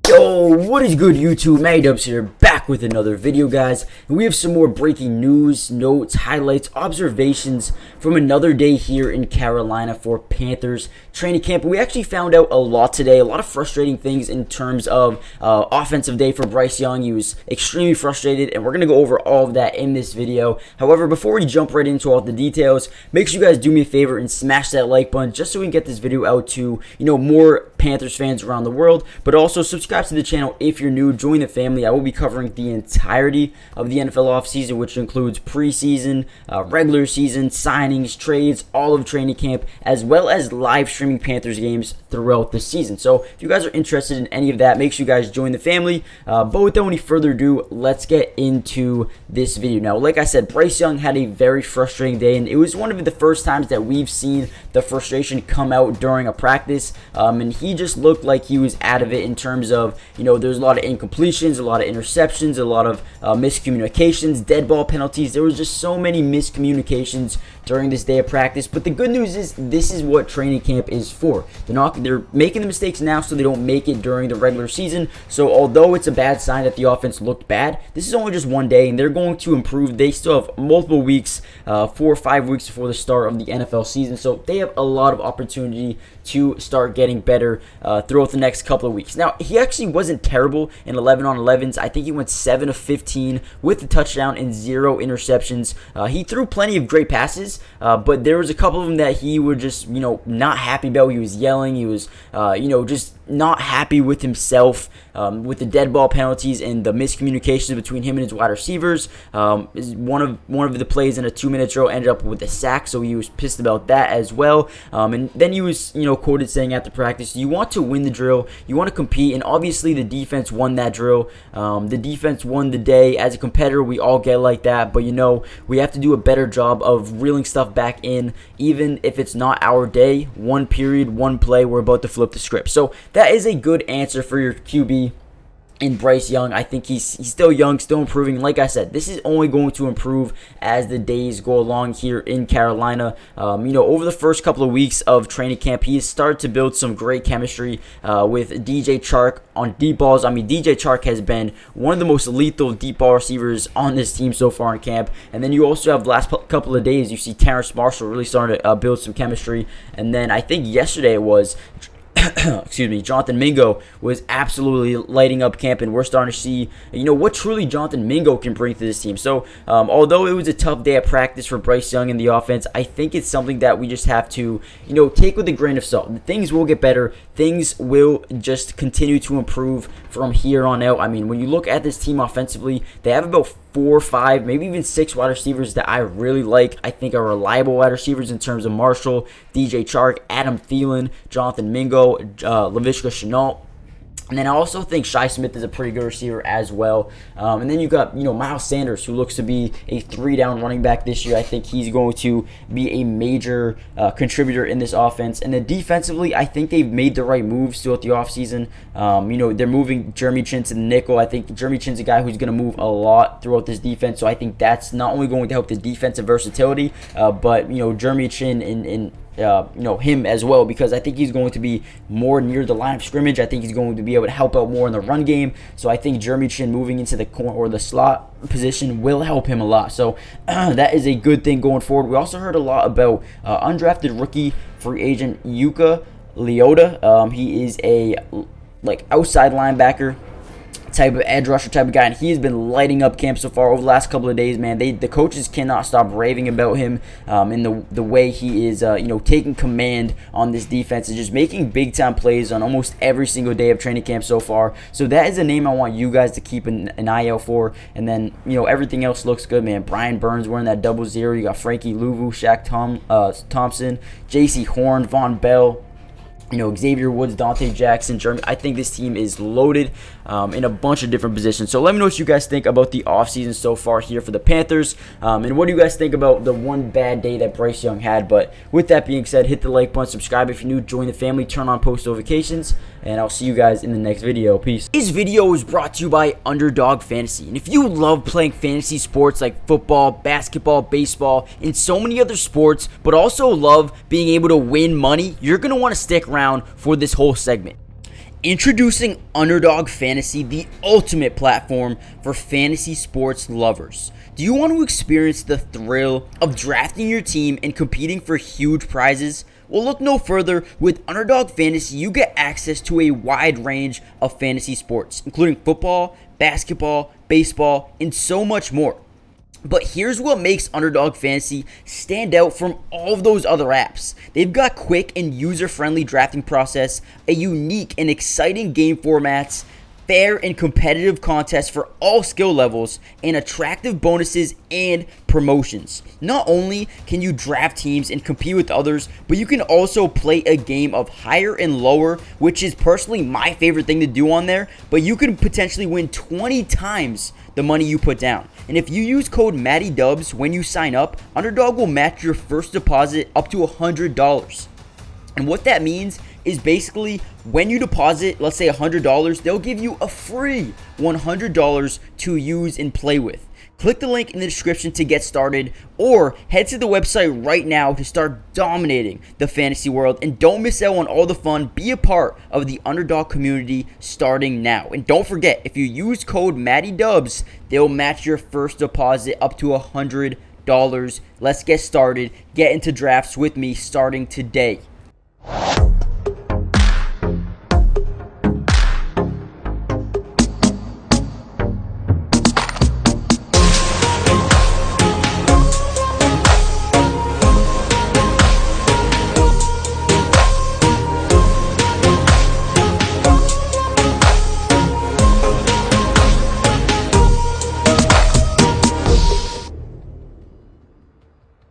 Yo, what is good YouTube? Dubs here, back with another video, guys. And we have some more breaking news, notes, highlights, observations from another day here in Carolina for Panthers training camp. We actually found out a lot today, a lot of frustrating things in terms of offensive day for Bryce Young. He was extremely frustrated, and we're going to go over all of that in this video. However, before we jump right into all the details, make sure you guys do me a favor and smash that like button just so we can get this video out to, more Panthers fans around the world, but also subscribe to the channel if you're new. Join the family. I will be covering the entirety of the NFL offseason, which includes preseason, regular season, signings, trades, all of training camp, as well as live streaming Panthers games throughout the season. So if you guys are interested in any of that, make sure you guys join the family. But without any further ado, let's get into this video. Now, like I said, Bryce Young had a very frustrating day, and it was one of the first times that we've seen the frustration come out during a practice, and he just looked like he was out of it in terms of, there's a lot of incompletions, a lot of interceptions, a lot of miscommunications, dead ball penalties. There was just so many miscommunications during this day of practice. But the good news is this is what training camp is for. They're making the mistakes now so they don't make it during the regular season. So although it's a bad sign that the offense looked bad, this is only just one day, and they're going to improve. They still have multiple weeks, 4 or 5 weeks before the start of the NFL season. So they have a lot of opportunity to start getting better throughout the next couple of weeks. Now, he actually wasn't terrible in 11-on-11s. I think he went 7 of 15 with a touchdown and 0 interceptions. He threw plenty of great passes, but there was a couple of them that he was just, not happy about. He was yelling. He was, just not happy with himself with the dead ball penalties and the miscommunications between him and his wide receivers. One of the plays in a 2-minute drill ended up with a sack, so he was pissed about that as well. And then he was, quoted saying after practice, you want to win the drill, you want to compete, and obviously the defense won that drill. The defense won the day. As a competitor, we all get like that, but we have to do a better job of reeling stuff back in, even if it's not our day. One period, one play, we're about to flip the script. So that is a good answer for your QB in Bryce Young. I think he's still young, still improving. Like I said, this is only going to improve as the days go along here in Carolina. Over the first couple of weeks of training camp, he has started to build some great chemistry with DJ Chark on deep balls. I mean, DJ Chark has been one of the most lethal deep ball receivers on this team so far in camp. And then you also have the last couple of days, you see Terrace Marshall really starting to build some chemistry. And then I think yesterday it was Jonathan Mingo was absolutely lighting up camp, and we're starting to see, what truly Jonathan Mingo can bring to this team. So, although it was a tough day at practice for Bryce Young in the offense, I think it's something that we just have to, take with a grain of salt. Things will get better. Things will just continue to improve from here on out. I mean, when you look at this team offensively, they have about 4 or 5, maybe even 6 wide receivers that I really like. I think are reliable wide receivers in terms of Marshall, DJ Chark, Adam Thielen, Jonathan Mingo, Laviska Shenault. And then I also think Shi Smith is a pretty good receiver as well. And then you got, Miles Sanders, who looks to be a 3-down running back this year. I think he's going to be a major contributor in this offense. And then defensively, I think they've made the right moves throughout the offseason. They're moving Jeremy Chin to the nickel. I think Jeremy Chin's a guy who's going to move a lot throughout this defense. So I think that's not only going to help the defensive versatility, but, Jeremy Chin in him as well, because I think he's going to be more near the line of scrimmage. I think he's going to be able to help out more in the run game. So I think Jeremy Chin moving into the corner or the slot position will help him a lot. So that is a good thing going forward. We also heard a lot about undrafted rookie free agent Yuka Leota. He is a outside linebacker type of edge rusher type of guy, and he has been lighting up camp so far over the last couple of days, man. The coaches cannot stop raving about him and the way he is taking command on this defense and just making big time plays on almost every single day of training camp so far. So that is a name I want you guys to keep an eye out for. And then everything else looks good, man. Brian Burns wearing that 00. You got Frankie Louvu, Shaq Thompson, J.C. Horn, Von Bell, Xavier Woods, Dante Jackson, Jeremy. I think this team is loaded in a bunch of different positions. So let me know what you guys think about the offseason so far here for the Panthers. And what do you guys think about the one bad day that Bryce Young had? But with that being said, hit the like button, subscribe if you're new, join the family, turn on post notifications, and I'll see you guys in the next video. Peace. This video is brought to you by Underdog Fantasy. And if you love playing fantasy sports like football, basketball, baseball, and so many other sports, but also love being able to win money, you're going to want to stick around for this whole segment. Introducing Underdog Fantasy, the ultimate platform for fantasy sports lovers. Do you want to experience the thrill of drafting your team and competing for huge prizes? Well, look no further. With Underdog Fantasy, you get access to a wide range of fantasy sports, including football, basketball, baseball, and so much more. But here's what makes Underdog Fantasy stand out from all of those other apps. They've got quick and user-friendly drafting process, a unique and exciting game formats, fair and competitive contests for all skill levels, and attractive bonuses and promotions. Not only can you draft teams and compete with others, but you can also play a game of higher and lower, which is personally my favorite thing to do on there, but you can potentially win 20 times the money you put down. And if you use code MattyDubs when you sign up, Underdog will match your first deposit up to $100. And what that means is basically when you deposit, let's say $100, they'll give you a free $100 to use and play with. Click the link in the description to get started, or head to the website right now to start dominating the fantasy world. And don't miss out on all the fun. Be a part of the Underdog community starting now. And don't forget, if you use code MattyDubs, they'll match your first deposit up to $100. Let's get started. Get into drafts with me starting today.